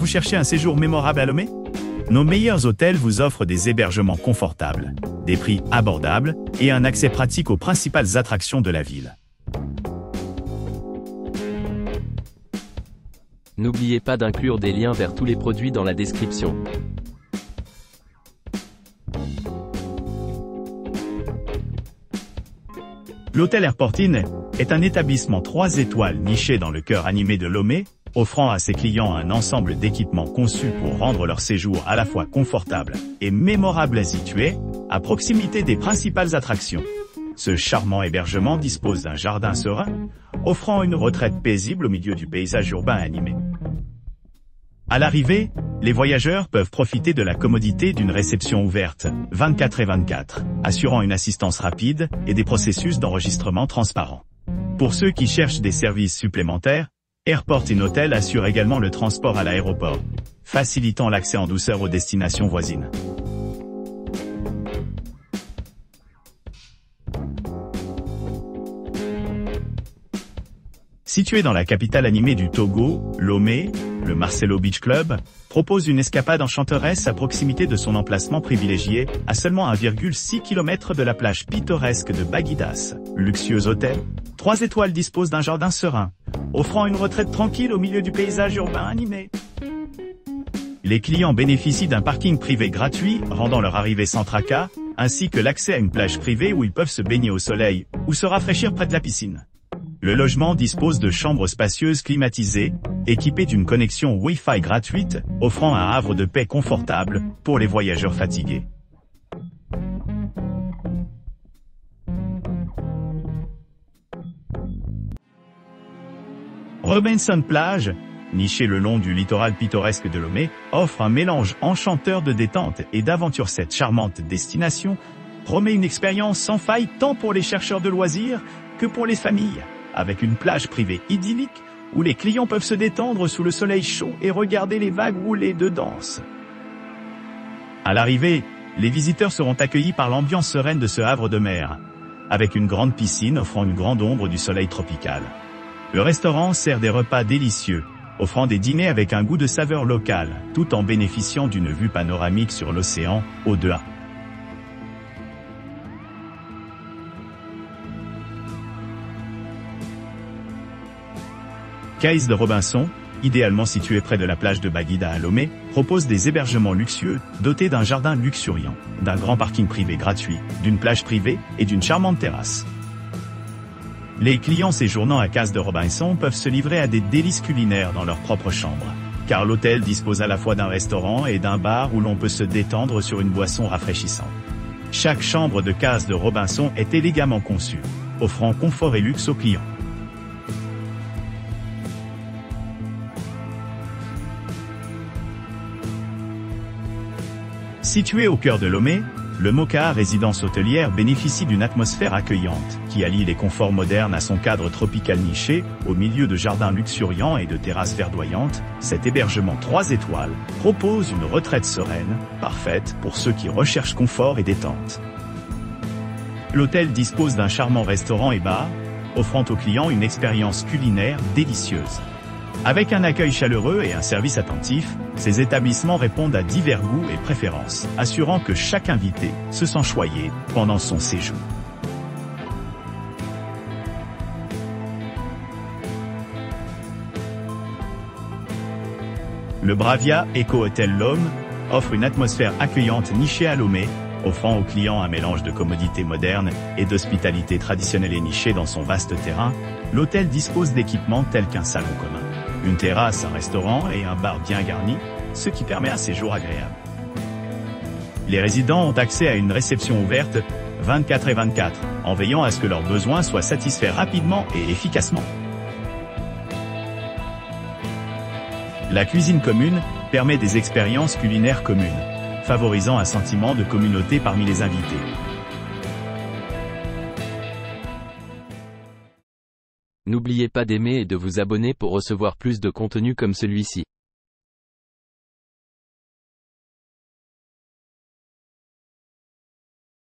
Vous cherchez un séjour mémorable à Lomé? Nos meilleurs hôtels vous offrent des hébergements confortables, des prix abordables et un accès pratique aux principales attractions de la ville. N'oubliez pas d'inclure des liens vers tous les produits dans la description. L'hôtel Airport Inn est un établissement 3 étoiles niché dans le cœur animé de Lomé, offrant à ses clients un ensemble d'équipements conçus pour rendre leur séjour à la fois confortable et mémorable, situé à proximité des principales attractions. Ce charmant hébergement dispose d'un jardin serein, offrant une retraite paisible au milieu du paysage urbain animé. À l'arrivée, les voyageurs peuvent profiter de la commodité d'une réception ouverte 24/24, assurant une assistance rapide et des processus d'enregistrement transparents. Pour ceux qui cherchent des services supplémentaires, Airport Inn Hotel assure également le transport à l'aéroport, facilitant l'accès en douceur aux destinations voisines. Situé dans la capitale animée du Togo, Lomé, le Marcelo Beach Club propose une escapade enchanteresse à proximité de son emplacement privilégié, à seulement 1,6 km de la plage pittoresque de Baguidas. Luxueux hôtel, 3 étoiles dispose d'un jardin serein, offrant une retraite tranquille au milieu du paysage urbain animé. Les clients bénéficient d'un parking privé gratuit, rendant leur arrivée sans tracas, ainsi que l'accès à une plage privée où ils peuvent se baigner au soleil ou se rafraîchir près de la piscine. Le logement dispose de chambres spacieuses climatisées, équipées d'une connexion Wi-Fi gratuite, offrant un havre de paix confortable pour les voyageurs fatigués. Robinson Plage, niché le long du littoral pittoresque de Lomé, offre un mélange enchanteur de détente et d'aventure. Cette charmante destination promet une expérience sans faille tant pour les chercheurs de loisirs que pour les familles, avec une plage privée idyllique où les clients peuvent se détendre sous le soleil chaud et regarder les vagues rouler de danse. À l'arrivée, les visiteurs seront accueillis par l'ambiance sereine de ce havre de mer, avec une grande piscine offrant une grande ombre du soleil tropical. Le restaurant sert des repas délicieux, offrant des dîners avec un goût de saveur locale, tout en bénéficiant d'une vue panoramique sur l'océan, au-delà. Caisse de Robinson, idéalement situé près de la plage de Baguida à Lomé, propose des hébergements luxueux, dotés d'un jardin luxuriant, d'un grand parking privé gratuit, d'une plage privée et d'une charmante terrasse. Les clients séjournant à Caisse de Robinson peuvent se livrer à des délices culinaires dans leur propre chambre, car l'hôtel dispose à la fois d'un restaurant et d'un bar où l'on peut se détendre sur une boisson rafraîchissante. Chaque chambre de Caisse de Robinson est élégamment conçue, offrant confort et luxe aux clients. Situé au cœur de Lomé, le Moka résidence hôtelière bénéficie d'une atmosphère accueillante, qui allie les conforts modernes à son cadre tropical niché, au milieu de jardins luxuriants et de terrasses verdoyantes. Cet hébergement 3 étoiles propose une retraite sereine, parfaite pour ceux qui recherchent confort et détente. L'hôtel dispose d'un charmant restaurant et bar, offrant aux clients une expérience culinaire délicieuse. Avec un accueil chaleureux et un service attentif, ces établissements répondent à divers goûts et préférences, assurant que chaque invité se sent choyé pendant son séjour. Le Bravia Eco Hotel Lome offre une atmosphère accueillante nichée à Lomé, offrant aux clients un mélange de commodités modernes et d'hospitalité traditionnelle et nichée dans son vaste terrain. L'hôtel dispose d'équipements tels qu'un salon commun, une terrasse, un restaurant et un bar bien garni, ce qui permet un séjour agréable. Les résidents ont accès à une réception ouverte 24/24, en veillant à ce que leurs besoins soient satisfaits rapidement et efficacement. La cuisine commune permet des expériences culinaires communes, favorisant un sentiment de communauté parmi les invités. N'oubliez pas d'aimer et de vous abonner pour recevoir plus de contenu comme celui-ci.